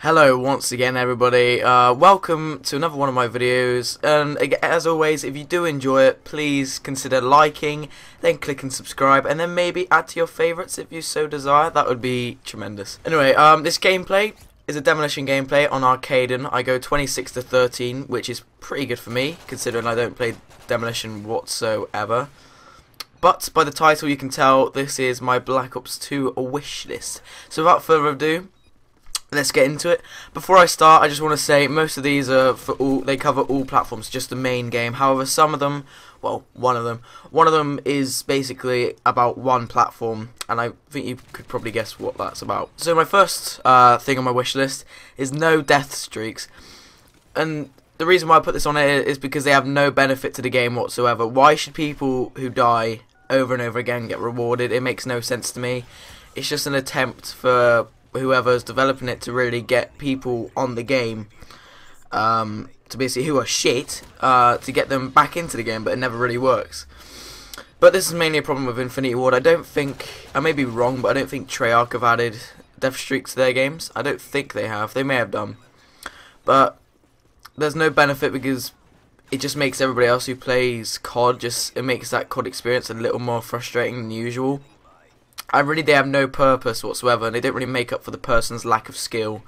Hello once again everybody, welcome to another one of my videos, and as always, if you do enjoy it, please consider liking, then click and subscribe, and then maybe add to your favourites if you so desire. That would be tremendous. Anyway, this gameplay is a Demolition gameplay on Arcaden. I go 26 to 13, which is pretty good for me, considering I don't play Demolition whatsoever. But by the title you can tell this is my Black Ops 2 wish list. So without further ado, let's get into it. Before I start, I just want to say most of these are for all. They cover all platforms, just the main game. However, some of them, well, one of them is basically about one platform, and I think you could probably guess what that's about. So my first thing on my wish list is no death streaks, and the reason why I put this on here is because they have no benefit to the game whatsoever. Why should people who die over and over again get rewarded? It makes no sense to me. It's just an attempt for whoever's developing it to really get people on the game, to basically who are shit, to get them back into the game, but it never really works. But this is mainly a problem with Infinity Ward. I don't think, I may be wrong, but I don't think Treyarch have added death streaks to their games. I don't think they have. They may have done, but there's no benefit because it just makes everybody else who plays COD, it makes that COD experience a little more frustrating than usual. They have no purpose whatsoever, and they don't really make up for the person's lack of skill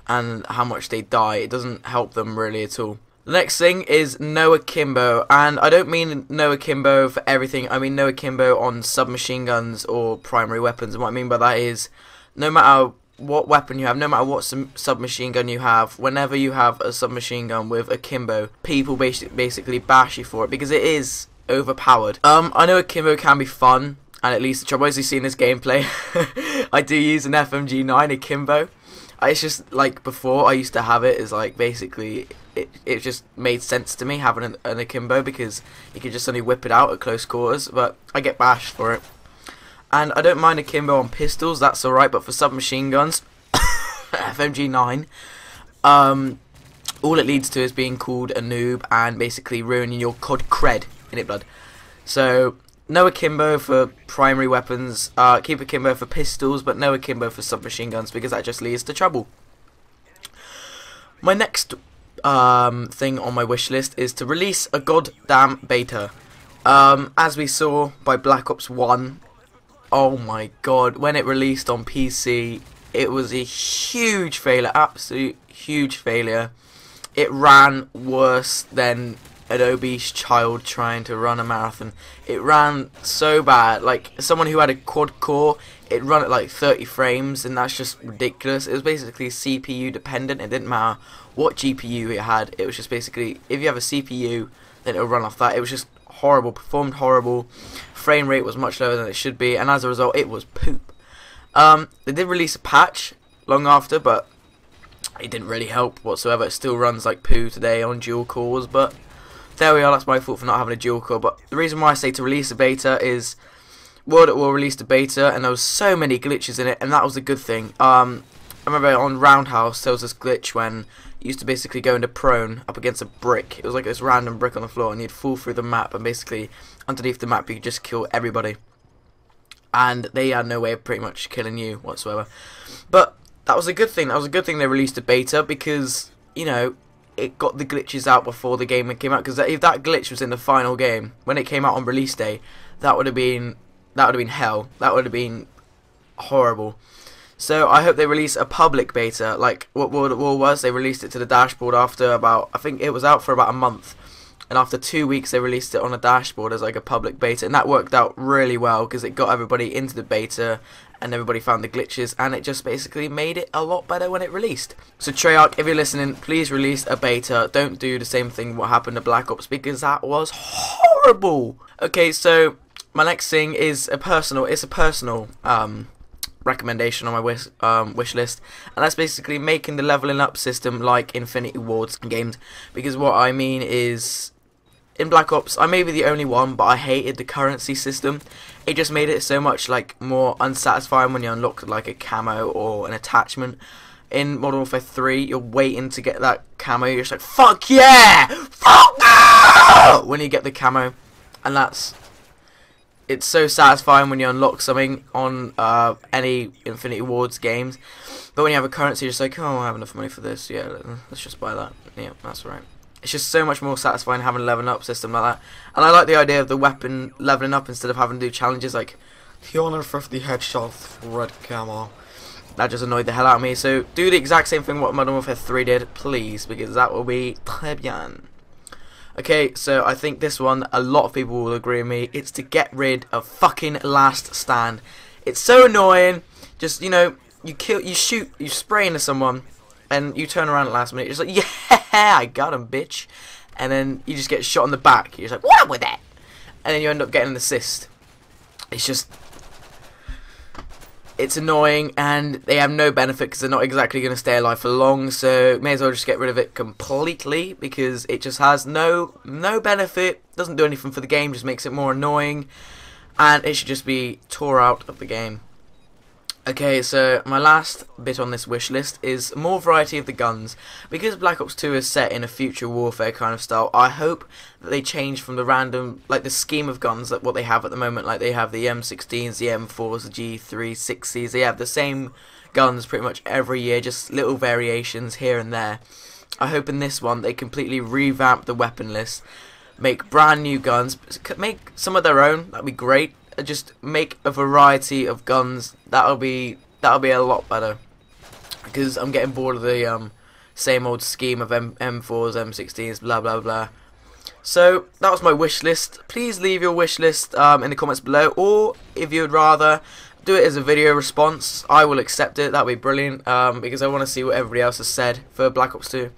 and how much they die. It doesn't help them really at all. The next thing is no akimbo, and I don't mean no akimbo for everything. I mean no akimbo on submachine guns or primary weapons, and what I mean by that is no matter what weapon you have, no matter what submachine gun you have, whenever you have a submachine gun with akimbo, people basically bash you for it because it is overpowered. I know akimbo can be fun, and at least the trouble is, you see in this gameplay, I do use an FMG9 akimbo. It's just like before I used to have it as like basically it just made sense to me having an akimbo because you could just suddenly whip it out at close quarters, but I get bashed for it. And I don't mind akimbo on pistols, that's alright, but for submachine guns, FMG9, all it leads to is being called a noob and basically ruining your COD cred, innit blood? So no akimbo for primary weapons, keep akimbo for pistols, but no akimbo for submachine guns because that just leads to trouble. My next thing on my wish list is to release a goddamn beta. As we saw by Black Ops 1, oh my god, when it released on PC, it was a huge failure, absolute huge failure. It ran worse than an obese child trying to run a marathon. It ran so bad. Like someone who had a quad core, it run at like 30 frames, and that's just ridiculous. It was basically CPU dependent. It didn't matter what GPU it had. It was just basically, if you have a CPU, then it'll run off that. It was just horrible, performed horrible. Frame rate was much lower than it should be, and as a result, it was poop. They did release a patch long after, but it didn't really help whatsoever. It still runs like poo today on dual cores, but there we are. That's my fault for not having a dual core. But the reason why I say to release a beta is World at War released a beta, and there was so many glitches in it, and that was a good thing. I remember on Roundhouse there was this glitch when you used to basically go into prone up against a brick. It was like this random brick on the floor, and you'd fall through the map, and basically underneath the map you could just kill everybody, and they had no way of pretty much killing you whatsoever. But that was a good thing. That was a good thing they released a beta because, you know, it got the glitches out before the game came out. Because if that glitch was in the final game when it came out on release day, that would have been hell. That would have been horrible. So I hope they release a public beta like what World at War was. They released it to the dashboard after about, I think it was out for about a month, and after 2 weeks they released it on a dashboard as like a public beta, and that worked out really well because it got everybody into the beta and everybody found the glitches, and it just basically made it a lot better when it released. So Treyarch, if you're listening, please release a beta. Don't do the same thing what happened to Black Ops because that was horrible. Okay, so my next thing is a personal recommendation on my wish list, and that's basically making the leveling up system like Infinity Ward's games. Because what I mean is, in Black Ops, I may be the only one, but I hated the currency system. It just made it so much like more unsatisfying when you unlock like a camo or an attachment. In Modern Warfare 3, you're waiting to get that camo. You're just like, fuck yeah! Fuck yeah! When you get the camo, and that's it's so satisfying when you unlock something on any Infinity Wards games. But when you have a currency, you're just like, oh, I have enough money for this. Yeah, let's just buy that. Yeah, that's right. It's just so much more satisfying having a leveling up system like that. And I like the idea of the weapon leveling up instead of having to do challenges like 250 headshots, red camo. That just annoyed the hell out of me. So do the exact same thing what Modern Warfare 3 did, please, because that will be très bien. Okay, so I think this one, a lot of people will agree with me. It's to get rid of fucking Last Stand. It's so annoying. Just, you know, you shoot, you spray into someone, and you turn around at the last minute. You're just like, yeah, I got him, bitch. And then you just get shot in the back. You're just like, what with that? And then you end up getting an assist. It's just, it's annoying, and they have no benefit because they're not exactly going to stay alive for long. So may as well just get rid of it completely because it just has no benefit. Doesn't do anything for the game. Just makes it more annoying, and it should just be tore out of the game. Okay, so my last bit on this wish list is more variety of the guns. Because Black Ops 2 is set in a future warfare kind of style, I hope that they change from the random, like the scheme of guns that what they have at the moment. Like they have the M16s, the M4s, the G360s. They have the same guns pretty much every year, just little variations here and there. I hope in this one they completely revamp the weapon list, make brand new guns, make some of their own. That'd be great. Just make a variety of guns. That'll be a lot better, because I'm getting bored of the same old scheme of M4s, M16s, blah blah blah. So that was my wish list. Please leave your wish list in the comments below, or if you'd rather do it as a video response, I will accept it. That'd be brilliant, because I want to see what everybody else has said for Black Ops 2.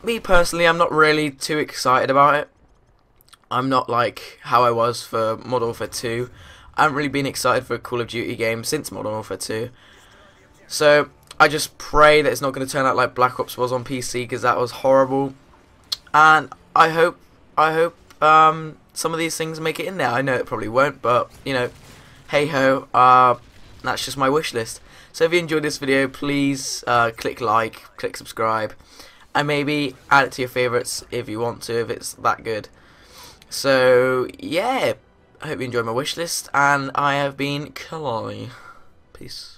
Me personally, I'm not really too excited about it. I'm not like how I was for Modern Warfare 2. I haven't really been excited for a Call of Duty game since Modern Warfare 2. So I just pray that it's not going to turn out like Black Ops was on PC, because that was horrible. And I hope some of these things make it in there. I know it probably won't, but you know, hey ho, that's just my wish list. So if you enjoyed this video, please click like, click subscribe, and maybe add it to your favourites if you want to, if it's that good. So yeah, I hope you enjoyed my wish list, and I have been Kalai. Peace.